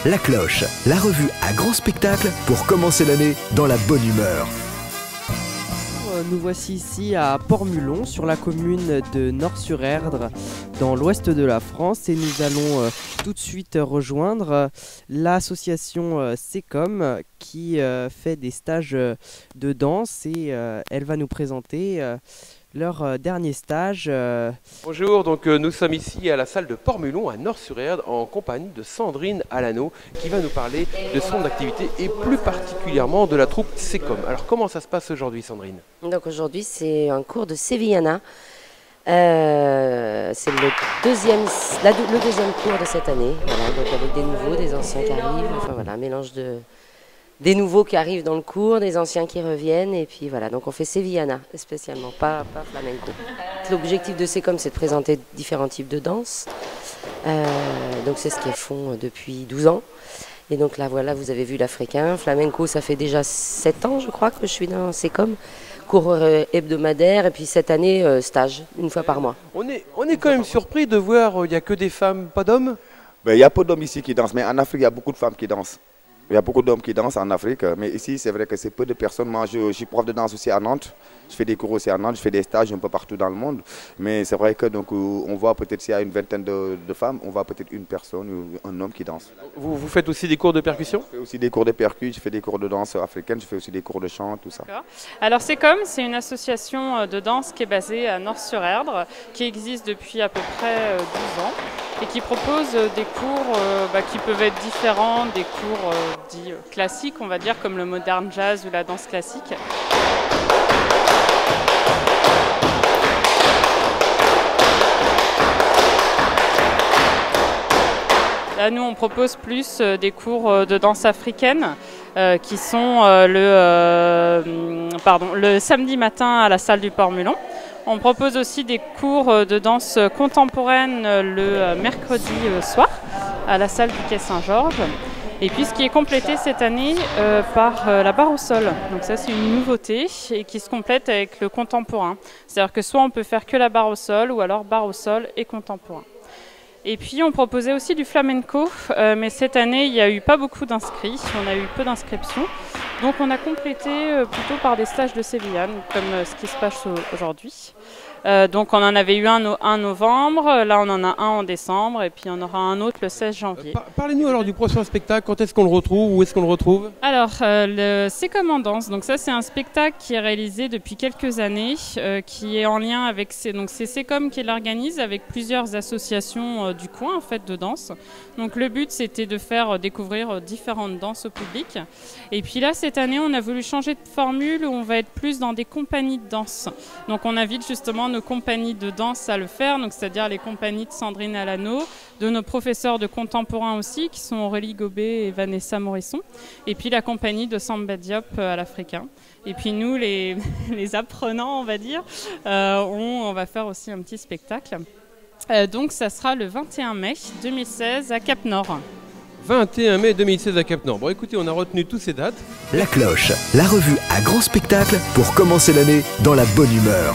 La Cloche, la revue à grand spectacle pour commencer l'année dans la bonne humeur. Nous voici ici à Port-Mulon, sur la commune de Nort-sur-Erdre, dans l'ouest de la France. Et nous allons tout de suite rejoindre l'association SECOM qui fait des stages de danse. Et elle va nous présenter leur dernier stage. Bonjour, donc nous sommes ici à la salle de Port-Mulon à Nort-sur-Erdre en compagnie de Sandrine Alano qui va nous parler de son activité et plus particulièrement de la troupe SECOM. Alors comment ça se passe aujourd'hui, Sandrine? Donc aujourd'hui c'est un cours de Sevillana. C'est le deuxième cours de cette année. Voilà, donc avec des nouveaux, des anciens qui arrivent. Enfin voilà, un mélange des nouveaux qui arrivent dans le cours, des anciens qui reviennent, et puis voilà, donc on fait Sevillana spécialement, pas flamenco. L'objectif de SECOM, c'est de présenter différents types de danse, donc c'est ce qu'ils font depuis 12 ans. Et donc là voilà, vous avez vu l'africain, flamenco, ça fait déjà 7 ans je crois que je suis dans SECOM, cours hebdomadaire, et puis cette année stage, une fois par mois. On est quand même surpris de voir, il n'y a que des femmes, pas d'hommes? Il y a peu d'hommes ici qui dansent, mais en Afrique il y a beaucoup de femmes qui dansent. Il y a beaucoup d'hommes qui dansent en Afrique, mais ici c'est vrai que c'est peu de personnes. Moi je suis prof de danse aussi à Nantes, je fais des cours aussi à Nantes, je fais des stages un peu partout dans le monde. Mais c'est vrai que donc, on voit peut-être s'il y a une vingtaine de femmes, on voit peut-être une personne ou un homme qui danse. Vous faites aussi des cours de percussion? Je fais aussi des cours de percus, je fais des cours de danse africaine, je fais aussi des cours de chant, tout ça. Alors SECOM, c'est une association de danse qui est basée à Nort-sur-Erdre, qui existe depuis à peu près 12 ans et qui propose des cours qui peuvent être différents des cours dits classiques, on va dire, comme le modern jazz ou la danse classique. Là, nous, on propose plus des cours de danse africaine qui sont le samedi matin à la salle du Port-Mulon. On propose aussi des cours de danse contemporaine le mercredi soir à la salle du Quai Saint-Georges. Et puis ce qui est complété cette année par la barre au sol. Donc ça c'est une nouveauté et qui se complète avec le contemporain. C'est-à-dire que soit on peut faire que la barre au sol ou alors barre au sol et contemporain. Et puis on proposait aussi du flamenco, mais cette année il n'y a eu pas beaucoup d'inscrits, on a eu peu d'inscriptions. Donc on a complété plutôt par des stages de Sevillane, comme ce qui se passe aujourd'hui. Donc on en avait eu un en novembre, là on en a un en décembre, et puis on aura un autre le 16 janvier. Parlez-nous alors du prochain spectacle, quand est-ce qu'on le retrouve, où est-ce qu'on le retrouve? Alors, le SECOM en danse, donc ça c'est un spectacle qui est réalisé depuis quelques années, qui est en lien avec, donc c'est SECOM qui l'organise avec plusieurs associations du coin en fait de danse. Donc le but c'était de faire découvrir différentes danses au public. Et puis là cette année on a voulu changer de formule où on va être plus dans des compagnies de danse. Donc on invite justement nos compagnies de danse à le faire, donc c'est-à-dire les compagnies de Sandrine Alano, de nos professeurs de contemporain aussi, qui sont Aurélie Gobet et Vanessa Morisson, et puis la compagnie de Samba Diop à l'Africain. Et puis nous, les apprenants, on va dire, on va faire aussi un petit spectacle. Donc ça sera le 21 mai 2016 à Cap-Nord. 21 mai 2016 à Cap-Nord. Bon écoutez, on a retenu toutes ces dates. La Cloche, la revue à grand spectacle pour commencer l'année dans la bonne humeur.